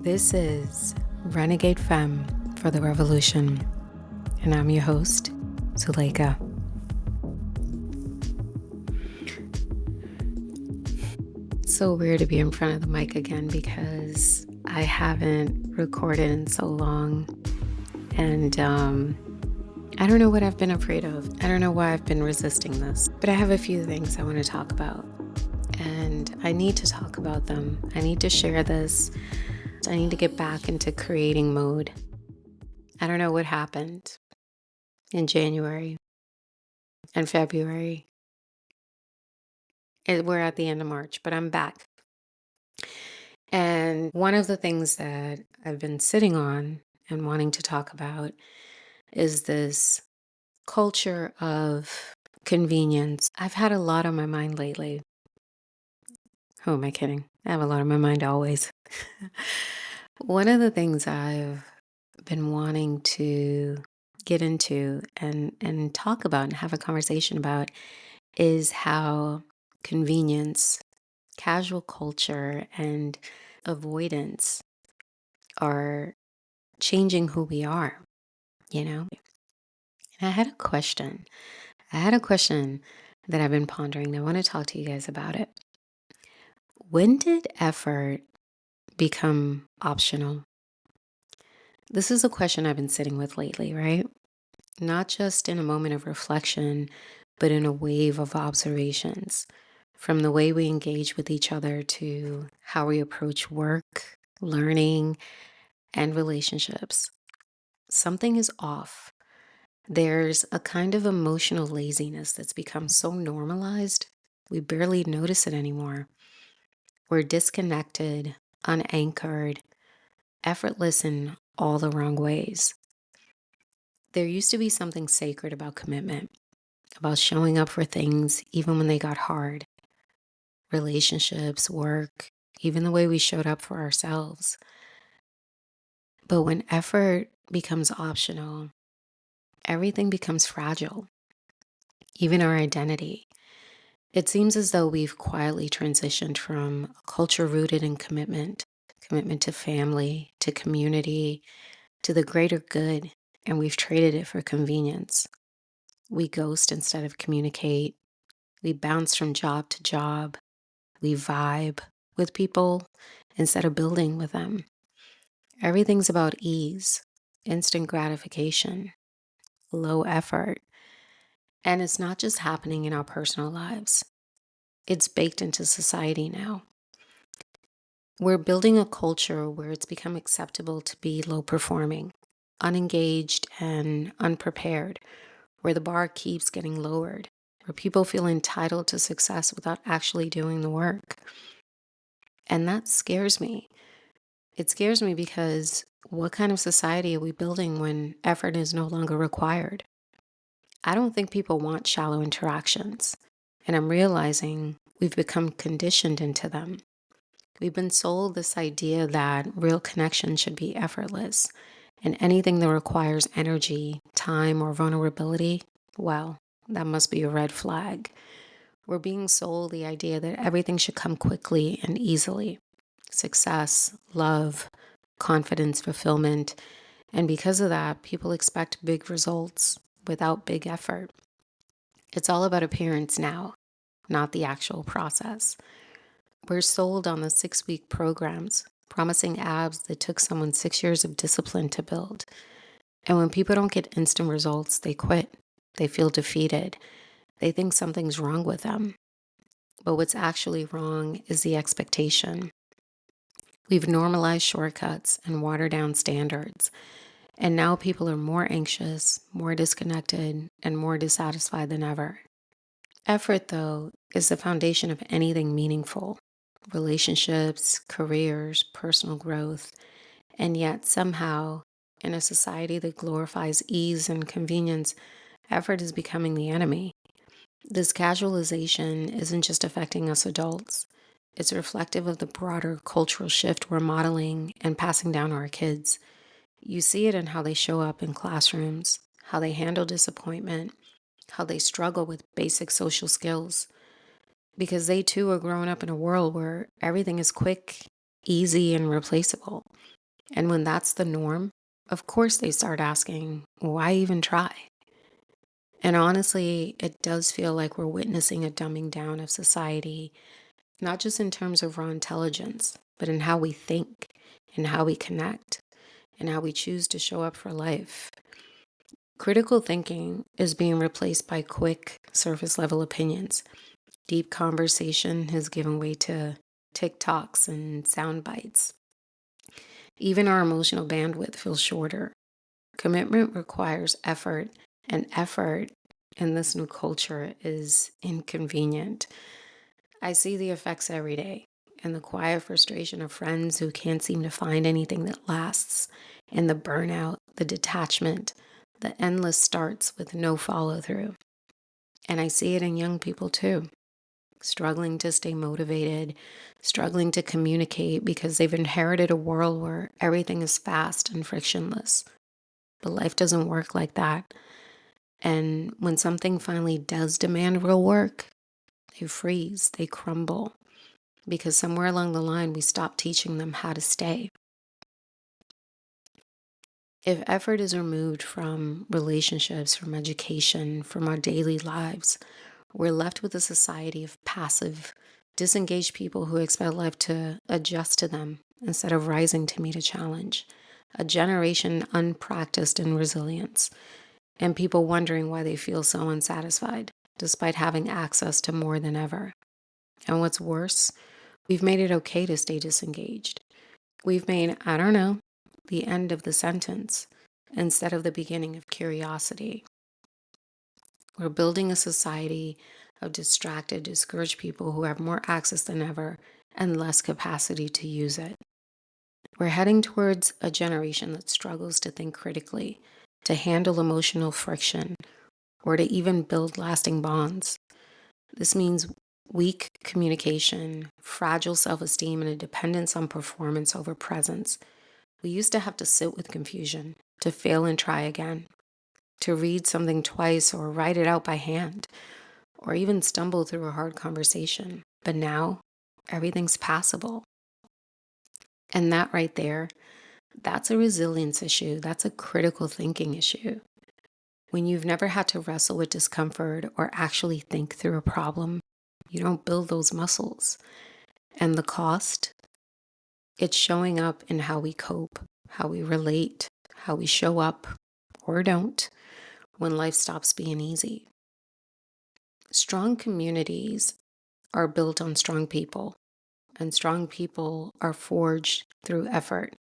This is Renegade Femme for the Revolution, and I'm your host, Zuleika. It's so weird to be in front of the mic again because I haven't recorded in so long, and I don't know what I've been afraid of. I don't know why I've been resisting this, but I have a few things I want to talk about, and I need to talk about them. I need to share this. I need to get back into creating mode. I don't know what happened in January and February. We're at the end of March, but I'm back. And one of the things that I've been sitting on and wanting to talk about is this culture of convenience. I've had a lot on my mind lately. Who am I kidding? I have a lot on my mind always. One of the things I've been wanting to get into and talk about and have a conversation about is how convenience, casual culture, and avoidance are changing who we are, you know? And I had a question. That I've been pondering. I want to talk to you guys about it. When did effort become optional? This is a question I've been sitting with lately, right? Not just in a moment of reflection, but in a wave of observations. From the way we engage with each other to how we approach work, learning, and relationships. Something is off. There's a kind of emotional laziness that's become so normalized, we barely notice it anymore. We're disconnected, unanchored, effortless in all the wrong ways. There used to be something sacred about commitment, about showing up for things even when they got hard. Relationships, work, even the way we showed up for ourselves. But when effort becomes optional, everything becomes fragile, even our identity. It seems as though we've quietly transitioned from a culture rooted in commitment to family, to community, to the greater good, and we've traded it for convenience. We ghost instead of communicate. We bounce from job to job. We vibe with people instead of building with them. Everything's about ease, instant gratification, low effort. And it's not just happening in our personal lives, it's baked into society now. We're building a culture where it's become acceptable to be low performing, unengaged, and unprepared, where the bar keeps getting lowered, where people feel entitled to success without actually doing the work. And that scares me. It scares me because what kind of society are we building when effort is no longer required? I don't think people want shallow interactions, and I'm realizing we've become conditioned into them. We've been sold this idea that real connection should be effortless, and anything that requires energy, time, or vulnerability, well, that must be a red flag. We're being sold the idea that everything should come quickly and easily. Success, love, confidence, fulfillment. And because of that, people expect big results without big effort. It's all about appearance now, not the actual process. We're sold on the 6-week programs, promising abs that took someone 6 years of discipline to build. And when people don't get instant results, they quit. They feel defeated. They think something's wrong with them. But what's actually wrong is the expectation. We've normalized shortcuts and watered down standards. And now people are more anxious, more disconnected, and more dissatisfied than ever. Effort, though, is the foundation of anything meaningful. Relationships, careers, personal growth. And yet, somehow, in a society that glorifies ease and convenience, effort is becoming the enemy. This casualization isn't just affecting us adults. It's reflective of the broader cultural shift we're modeling and passing down to our kids. You see it in how they show up in classrooms, how they handle disappointment, how they struggle with basic social skills. Because they too are growing up in a world where everything is quick, easy, and replaceable. And when that's the norm, of course they start asking, why even try? And honestly, it does feel like we're witnessing a dumbing down of society, not just in terms of raw intelligence, but in how we think, in how we connect, and how we choose to show up for life. Critical thinking is being replaced by quick, surface level opinions. Deep conversation has given way to TikToks and sound bites. Even our emotional bandwidth feels shorter. Commitment requires effort, and effort in this new culture is inconvenient. I see the effects every day, and the quiet frustration of friends who can't seem to find anything that lasts, and the burnout, the detachment, the endless starts with no follow through. And I see it in young people too, struggling to stay motivated, struggling to communicate because they've inherited a world where everything is fast and frictionless. But life doesn't work like that. And when something finally does demand real work, they freeze, they crumble, because somewhere along the line, we stop teaching them how to stay. If effort is removed from relationships, from education, from our daily lives, we're left with a society of passive, disengaged people who expect life to adjust to them instead of rising to meet a challenge. A generation unpracticed in resilience, and people wondering why they feel so unsatisfied, despite having access to more than ever. And what's worse, we've made it okay to stay disengaged. We've made, I don't know, the end of the sentence instead of the beginning of curiosity. We're building a society of distracted, discouraged people who have more access than ever and less capacity to use it. We're heading towards a generation that struggles to think critically, to handle emotional friction, or to even build lasting bonds. This means weak communication, fragile self esteem, and a dependence on performance over presence. We used to have to sit with confusion, to fail and try again, to read something twice or write it out by hand, or even stumble through a hard conversation. But now, everything's passable. And that right there, that's a resilience issue. That's a critical thinking issue. When you've never had to wrestle with discomfort or actually think through a problem, you don't build those muscles. And the cost, it's showing up in how we cope, how we relate, how we show up or don't when life stops being easy. Strong communities are built on strong people, and strong people are forged through effort,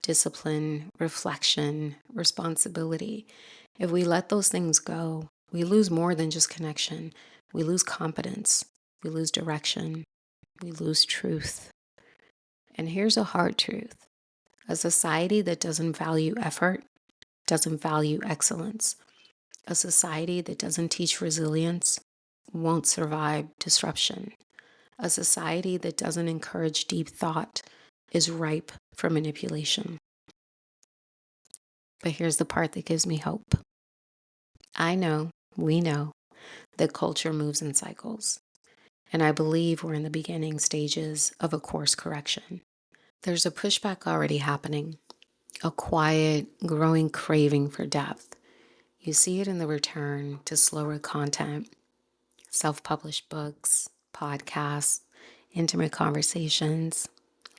discipline, reflection, responsibility. If we let those things go, we lose more than just connection. We lose competence, we lose direction, we lose truth. And here's a hard truth: a society that doesn't value effort doesn't value excellence. A society that doesn't teach resilience won't survive disruption. A society that doesn't encourage deep thought is ripe for manipulation. But here's the part that gives me hope. I know, we know, that culture moves in cycles, and I believe we're in the beginning stages of a course correction. There's a pushback already happening, a quiet, growing craving for depth. You see it in the return to slower content, self-published books, podcasts, intimate conversations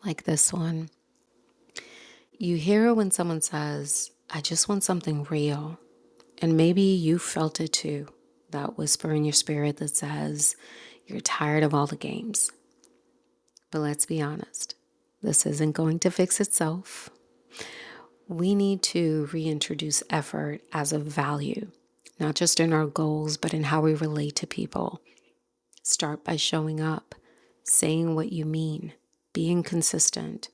like this one. You hear it when someone says, I just want something real. And maybe you felt it too, that whisper in your spirit that says, you're tired of all the games. But let's be honest, this isn't going to fix itself. We need to reintroduce effort as a value, not just in our goals, but in how we relate to people. Start by showing up, saying what you mean, being consistent,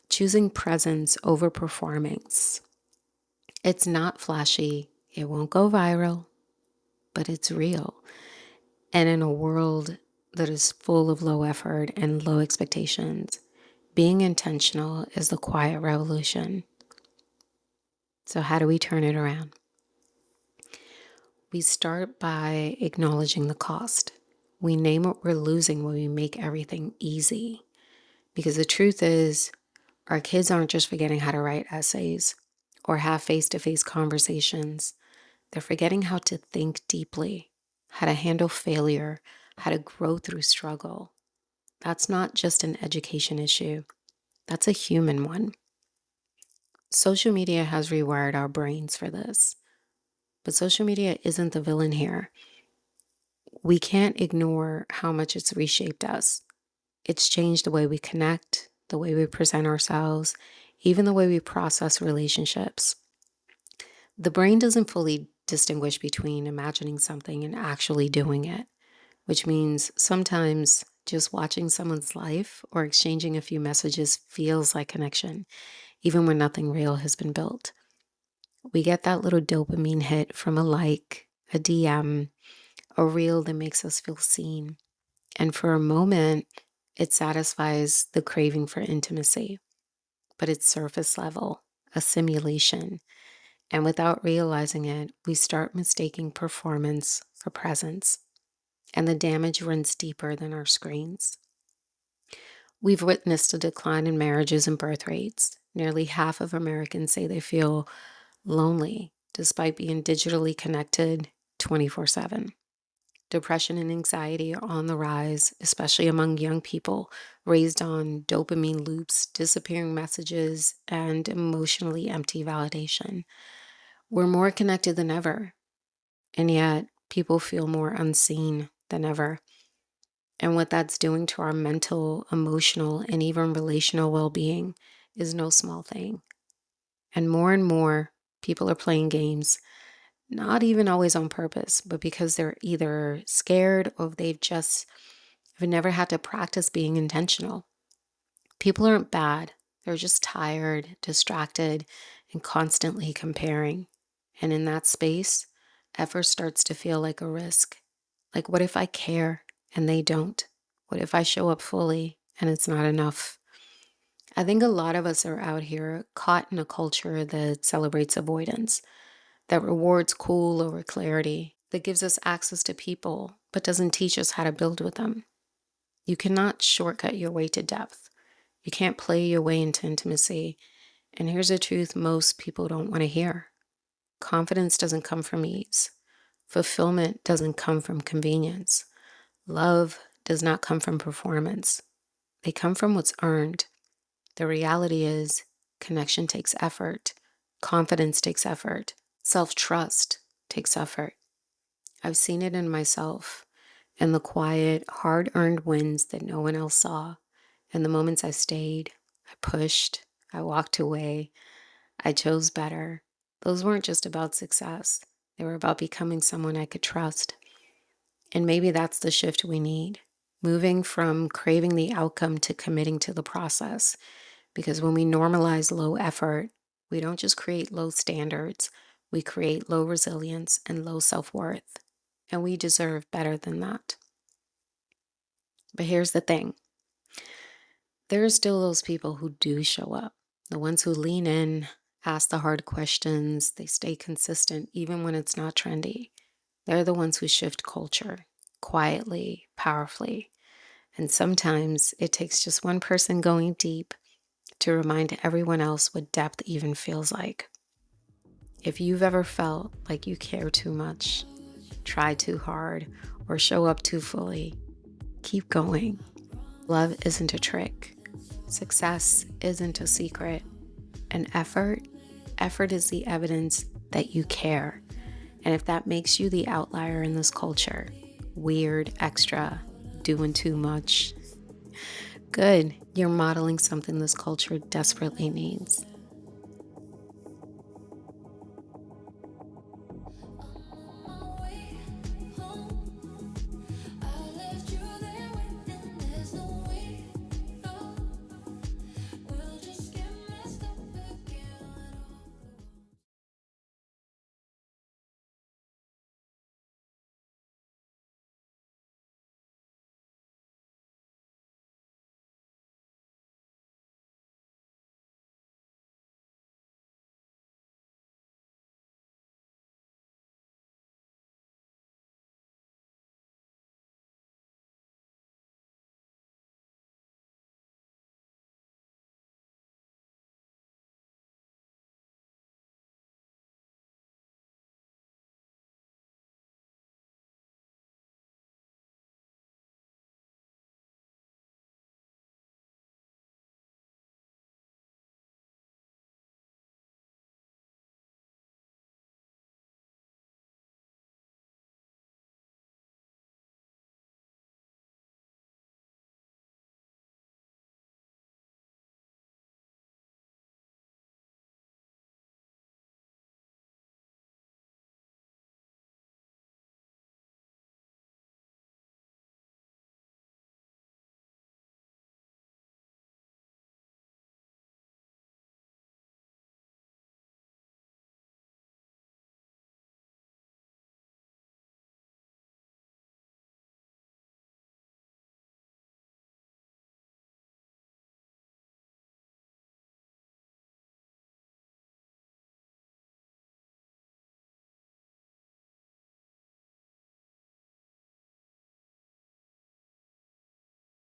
choosing presence over performance. It's not flashy, it won't go viral, but it's real. And in a world that is full of low effort and low expectations, being intentional is the quiet revolution. So how do we turn it around? We start by acknowledging the cost. We name what we're losing when we make everything easy. Because the truth is, Our kids aren't just forgetting how to write essays or have face to face conversations, they're forgetting how to think deeply, how to handle failure, how to grow through struggle. That's not just an education issue, that's a human one. Social media has rewired our brains for this, but social media isn't the villain here. We can't ignore how much it's reshaped us. It's changed the way we connect, the way we present ourselves, even the way we process relationships. The brain doesn't fully distinguish between imagining something and actually doing it, which means sometimes just watching someone's life or exchanging a few messages feels like connection, even when nothing real has been built. We get that little dopamine hit from a like, a DM, a reel that makes us feel seen. And for a moment, it satisfies the craving for intimacy, but it's surface level, a simulation. And without realizing it, we start mistaking performance for presence. And the damage runs deeper than our screens. We've witnessed a decline in marriages and birth rates. Nearly half of Americans say they feel lonely despite being digitally connected 24/7. Depression and anxiety are on the rise, especially among young people raised on dopamine loops, disappearing messages, and emotionally empty validation. We're more connected than ever, and yet people feel more unseen than ever. And what that's doing to our mental, emotional, and even relational well being is no small thing. And more people are playing games, not even always on purpose, but because they're either scared or they've just have never had to practice being intentional. People aren't bad, they're just tired, distracted, and constantly comparing. And in that space, effort starts to feel like a risk. Like, what if I care and they don't? What if I show up fully and it's not enough? I think a lot of us are out here caught in a culture that celebrates avoidance, that rewards cool over clarity, that gives us access to people, but doesn't teach us how to build with them. You cannot shortcut your way to depth. You can't play your way into intimacy. And here's the truth most people don't want to hear: confidence doesn't come from ease, fulfillment doesn't come from convenience, love does not come from performance. They come from what's earned. The reality is, connection takes effort, confidence takes effort, self trust takes effort. I've seen it in myself, in the quiet, hard earned wins that no one else saw, in the moments I stayed, I pushed, I walked away, I chose better. Those weren't just about success, they were about becoming someone I could trust. And maybe that's the shift we need, moving from craving the outcome to committing to the process. Because when we normalize low effort, we don't just create low standards, we create low resilience and low self worth. And we deserve better than that. But here's the thing: there are still those people who do show up, the ones who lean in, ask the hard questions, they stay consistent even when it's not trendy. They're the ones who shift culture quietly, powerfully. And sometimes it takes just one person going deep to remind everyone else what depth even feels like. If you've ever felt like you care too much, try too hard, or show up too fully, keep going. Love isn't a trick. Success isn't a secret. And effort is the evidence that you care. And if that makes you the outlier in this culture, weird, extra, doing too much, good, you're modeling something this culture desperately needs.